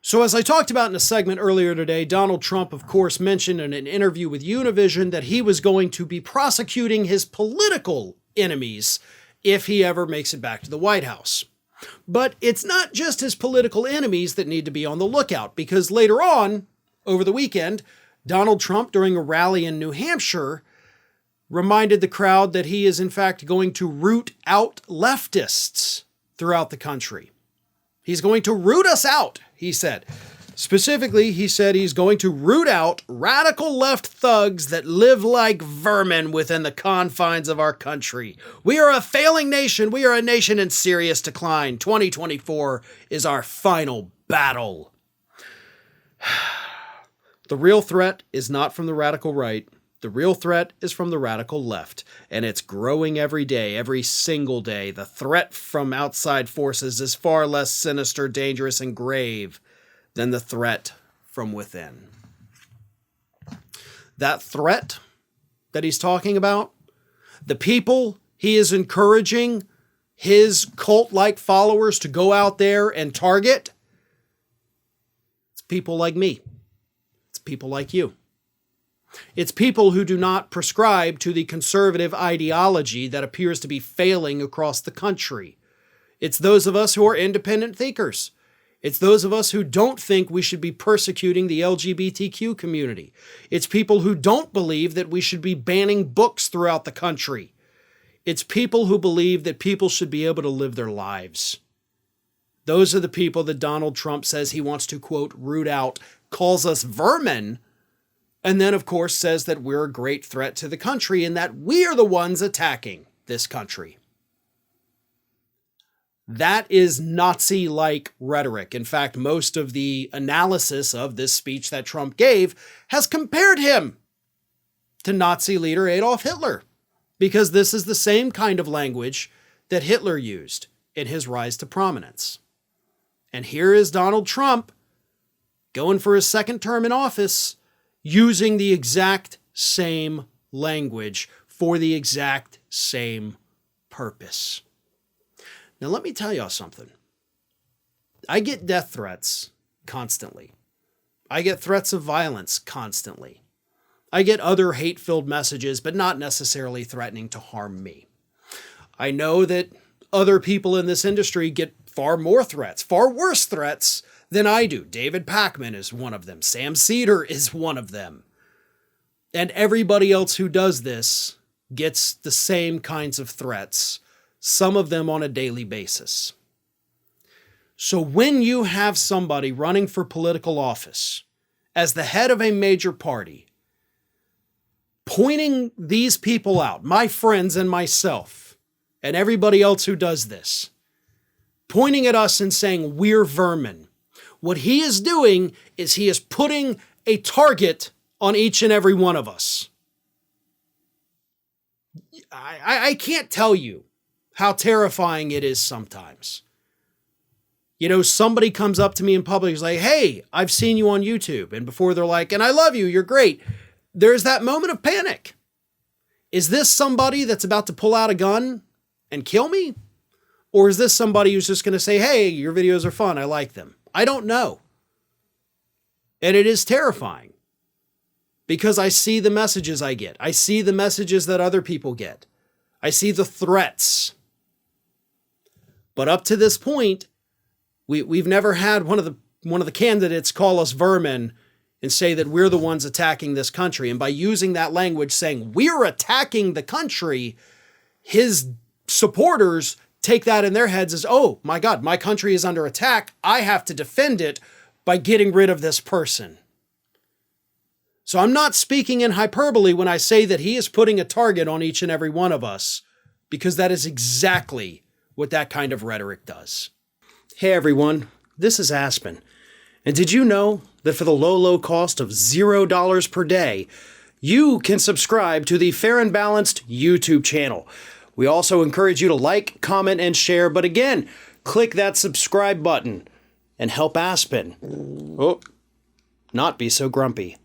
So as I talked about in a segment earlier today, Donald Trump, of course, mentioned in an interview with Univision that he was going to be prosecuting his political enemies if he ever makes it back to the White House. But it's not just his political enemies that need to be on the lookout, because later on, over the weekend, Donald Trump, during a rally in New Hampshire, reminded the crowd that he is in fact going to root out leftists throughout the country. He's going to root us out, he said. Specifically, he said he's going to root out radical left thugs that live like vermin within the confines of our country. We are a failing nation. We are a nation in serious decline. 2024 is our final battle. The real threat is not from the radical right. The real threat is from the radical left, and it's growing every day, every single day. The threat from outside forces is far less sinister, dangerous, and grave than the threat from within. That threat that he's talking about, the people he is encouraging his cult-like followers to go out there and target, it's people like me. It's people like you. It's people who do not prescribe to the conservative ideology that appears to be failing across the country. It's those of us who are independent thinkers. It's those of us who don't think we should be persecuting the LGBTQ community. It's people who don't believe that we should be banning books throughout the country. It's people who believe that people should be able to live their lives. Those are the people that Donald Trump says he wants to, quote, root out, calls us vermin, and then, of course, says that we're a great threat to the country and that we are the ones attacking this country. That is Nazi-like rhetoric. In fact, most of the analysis of this speech that Trump gave has compared him to Nazi leader Adolf Hitler, because this is the same kind of language that Hitler used in his rise to prominence. And here is Donald Trump going for his second term in office, using the exact same language for the exact same purpose. Now, let me tell y'all something. I get death threats constantly. I get threats of violence constantly. I get other hate-filled messages, but not necessarily threatening to harm me. I know that other people in this industry get far more threats, far worse threats than I do. David Pakman is one of them. Sam Cedar is one of them. And everybody else who does this gets the same kinds of threats, some of them on a daily basis. So when you have somebody running for political office as the head of a major party, pointing these people out, my friends and myself, and everybody else who does this, pointing at us and saying, we're vermin, what he is doing is he is putting a target on each and every one of us. I can't tell you how terrifying it is sometimes. You know, somebody comes up to me in public and is like, hey, I've seen you on YouTube. And before they're like, and I love you, you're great. There's that moment of panic. Is this somebody that's about to pull out a gun and kill me? Or is this somebody who's just going to say, hey, your videos are fun, I like them? I don't know. And it is terrifying because I see the messages I get. I see the messages that other people get. I see the threats. But up to this point, we've never had one of the candidates call us vermin and say that we're the ones attacking this country. And by using that language, saying we're attacking the country, his supporters take that in their heads as, oh my God, my country is under attack. I have to defend it by getting rid of this person. So I'm not speaking in hyperbole when I say that he is putting a target on each and every one of us, because that is exactly what that kind of rhetoric does. Hey everyone, this is Aspen. And did you know that for the low cost of $0 per day, you can subscribe to the Fair and Balanced YouTube channel? We also encourage you to like, comment, and share. But again, click that subscribe button and help Aspen not be so grumpy.